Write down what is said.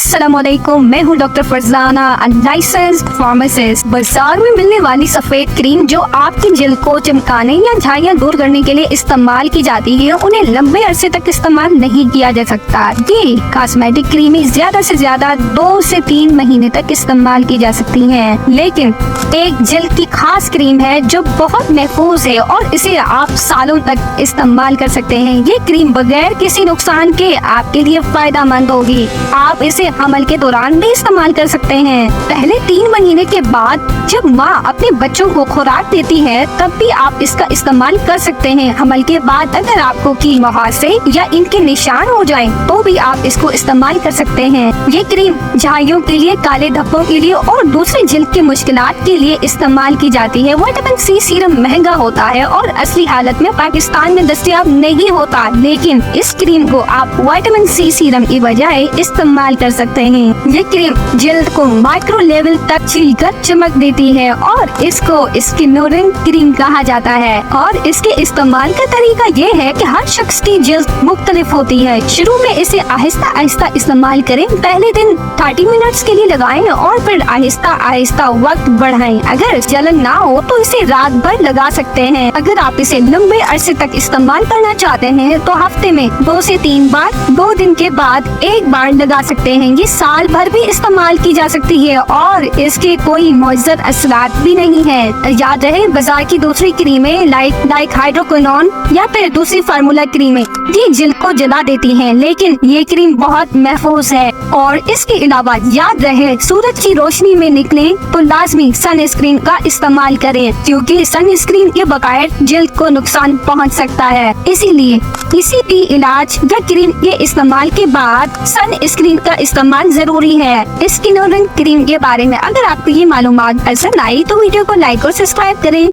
अस्सलामुअलैकुम, मैं हूँ डॉक्टर फरजाना, लाइसेंस्ड फार्मासिस्ट। बाजार में मिलने वाली सफेद क्रीम जो आपकी जल्द को चमकाने या झाइयाँ दूर करने के लिए इस्तेमाल की जाती है, उन्हें लंबे अरसे तक इस्तेमाल नहीं किया जा सकता। ये कॉस्मेटिक क्रीमें ज्यादा से ज्यादा 2 से 3 महीने तक इस्तेमाल की जा सकती हैं। लेकिन एक जल्द की खास क्रीम है जो बहुत महफूज है और इसे आप सालों तक इस्तेमाल कर सकते हैं। ये क्रीम बगैर किसी नुकसान के आपके लिए फायदा मंद होगी। आप इसे हमल के दौरान भी इस्तेमाल कर सकते हैं। पहले 3 महीने के बाद जब माँ अपने बच्चों को खुराक देती है तब भी आप इसका इस्तेमाल कर सकते हैं। हमल के बाद अगर आपको की मुहासे या इनके निशान हो जाएं, तो भी आप इसको इस्तेमाल कर सकते हैं। ये क्रीम झाइयों के लिए, काले धब्बों के लिए और दूसरी जल्द की मुश्किलात के लिए इस्तेमाल की जाती है। विटामिन सी सीरम महंगा होता है और असली हालत में पाकिस्तान में दस्तयाब नहीं होता, लेकिन इस क्रीम को आप विटामिन सी सीरम की बजाय इस्तेमाल कर सकते हैं। ये क्रीम जल्द को माइक्रो लेवल तक छिलकर चमक देती है और इसको स्किनोरिंग क्रीम कहा जाता है। और इसके इस्तेमाल का तरीका ये है कि हर शख्स की जल्द मुख्तलिफ होती है। शुरू में इसे आहिस्ता आहिस्ता इस्तेमाल करें। पहले दिन 30 मिनट्स के लिए लगाएं और फिर आहिस्ता आहिस्ता वक्त बढ़ाएं। अगर जलन ना हो तो इसे रात भर लगा सकते हैं। अगर आप इसे लंबे अरसे तक इस्तेमाल करना चाहते हैं तो हफ्ते में 2 से 3 बार, 2 दिन के बाद 1 बार लगा सकते हैं। ये साल भर भी इस्तेमाल की जा सकती है और इसके कोई मुअज्जर असरात भी नहीं है। याद रहे, बाजार की दूसरी क्रीमें लाइक हाइड्रोक्विनोन या फिर दूसरी फार्मूला क्रीमें ये जल्द को जला देती हैं, लेकिन ये क्रीम बहुत महफूज है। और इसके अलावा याद रहे, सूरज की रोशनी में निकले तो लाजमी सनस्क्रीन का इस्तेमाल करें, क्योंकि सनस्क्रीन के बगैर जल्द को नुकसान पहुंच सकता है। इसीलिए किसी भी इलाज या क्रीम के इस्तेमाल के बाद सनस्क्रीन का इस्तेमाल जरूरी है। स्किनोरिंग क्रीम के बारे में अगर आपको ये मालूमात पसंद आई तो वीडियो को लाइक और सब्सक्राइब करें।